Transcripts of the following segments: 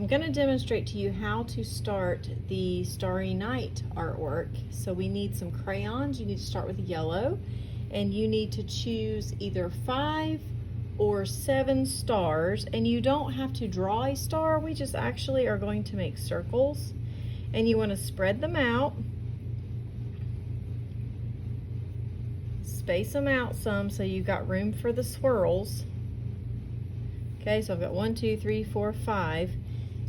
I'm going to demonstrate to you how to start the Starry Night artwork. So we need some crayons. You need to start with yellow, and you need to choose either 5 or 7 stars, and you don't have to draw a star. We just actually are going to make circles, and you want to spread them out, space them out some so you've got room for the swirls. Okay, so I've got 1, 2, 3, 4, 5.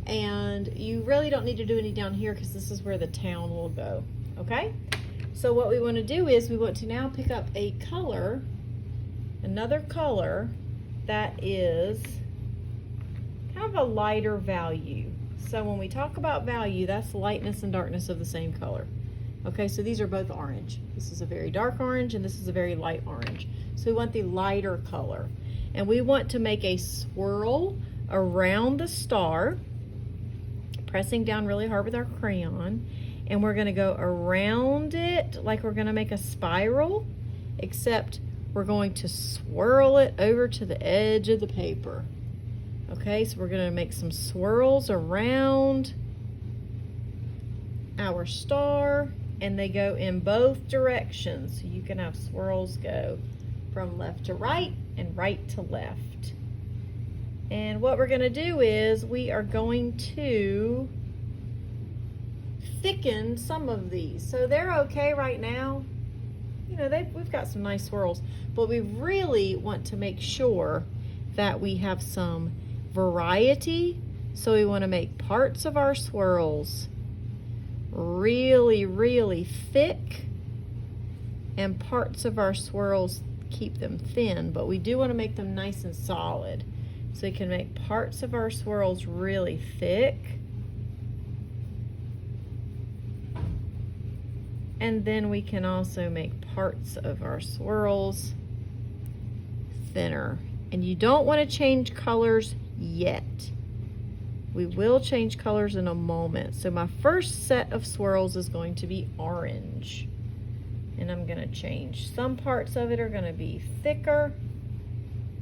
And you really don't need to do any down here because this is where the town will go. Okay, so what we want to do is we want to now pick up a color, another color that is kind of a lighter value. So when we talk about value, that's lightness and darkness of the same color. Okay, so these are both orange. This is a very dark orange and this is a very light orange. So we want the lighter color, and we want to make a swirl around the star, pressing down really hard with our crayon, and we're going to go around it like we're going to make a spiral, except we're going to swirl it over to the edge of the paper. Okay, so we're going to make some swirls around our star, and they go in both directions. So you can have swirls go from left to right and right to left. And what we're going to do is we are going to thicken some of these. So they're okay right now. You know, we've got some nice swirls, but we really want to make sure that we have some variety. So we want to make parts of our swirls really, really thick, and parts of our swirls keep them thin, but we do want to make them nice and solid. So we can make parts of our swirls really thick, and then we can also make parts of our swirls thinner. And you don't want to change colors yet. We will change colors in a moment. So my first set of swirls is going to be orange, and I'm going to change. Some parts of it are going to be thicker,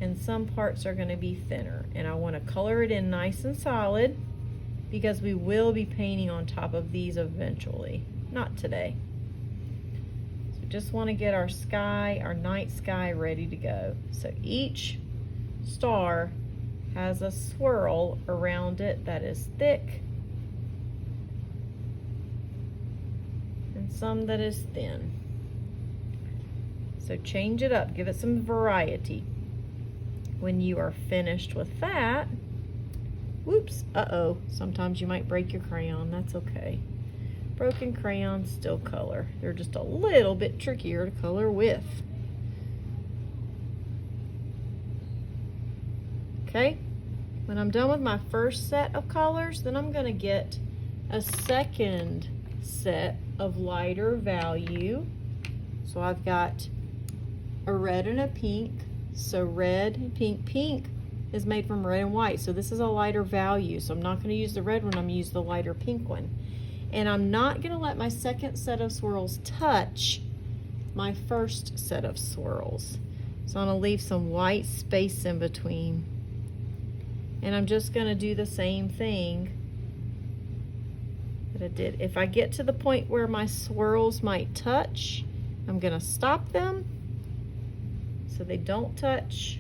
and some parts are going to be thinner. And I want to color it in nice and solid because we will be painting on top of these eventually. Not today. So just want to get our sky, our night sky, ready to go. So each star has a swirl around it that is thick and some that is thin. So change it up, give it some variety. When you are finished with that, whoops, sometimes you might break your crayon, that's okay. Broken crayons still color. They're just a little bit trickier to color with. Okay, when I'm done with my first set of colors, then I'm gonna get a second set of lighter value. So I've got a red and a pink. So red and pink. Pink is made from red and white, so this is a lighter value. So I'm not going to use the red one, I'm going to use the lighter pink one. And I'm not going to let my second set of swirls touch my first set of swirls. So I'm going to leave some white space in between. And I'm just going to do the same thing that I did. If I get to the point where my swirls might touch, I'm going to stop them so they don't touch,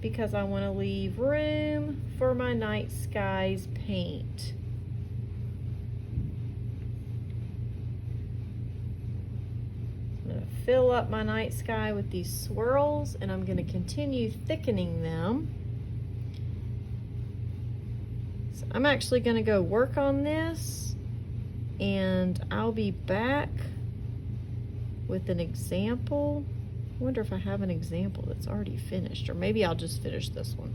because I want to leave room for my night skies paint. I'm going to fill up my night sky with these swirls, and I'm going to continue thickening them. So I'm actually going to go work on this, and I'll be back with an example. I wonder if I have an example that's already finished, or maybe I'll just finish this one.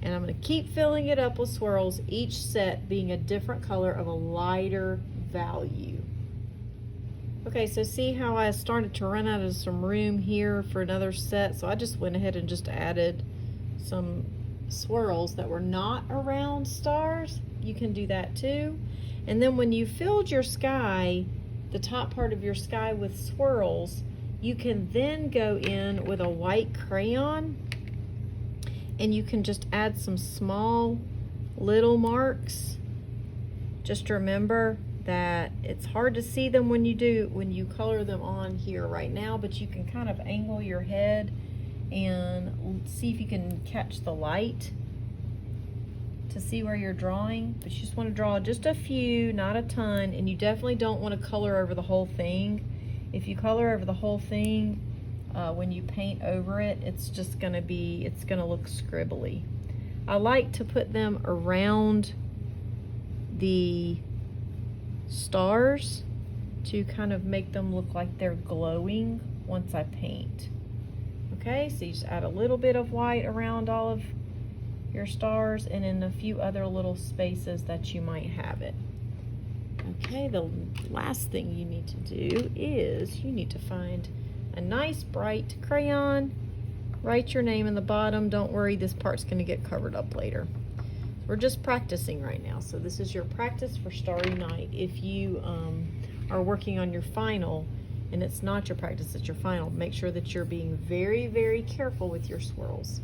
And I'm going to keep filling it up with swirls, each set being a different color of a lighter value. Okay, so see how I started to run out of some room here for another set, so I just went ahead and just added some swirls that were not around stars. You can do that too. And then when you filled your sky, the top part of your sky, with swirls, you can then go in with a white crayon and you can just add some small little marks. Just remember that it's hard to see them when you color them on here right now, but you can kind of angle your head and see if you can catch the light to see where you're drawing. But you just want to draw just a few, not a ton, and you definitely don't want to color over the whole thing. If you color over the whole thing, when you paint over it, it's gonna look scribbly. I like to put them around the stars to kind of make them look like they're glowing once I paint. Okay, so you just add a little bit of white around all of your stars and in a few other little spaces that you might have it. Okay, the last thing you need to do is you need to find a nice bright crayon. Write your name in the bottom. Don't worry, this part's going to get covered up later. We're just practicing right now, so this is your practice for Starry Night. If you are working on your final and it's not your practice, it's your final, make sure that you're being very, very careful with your swirls.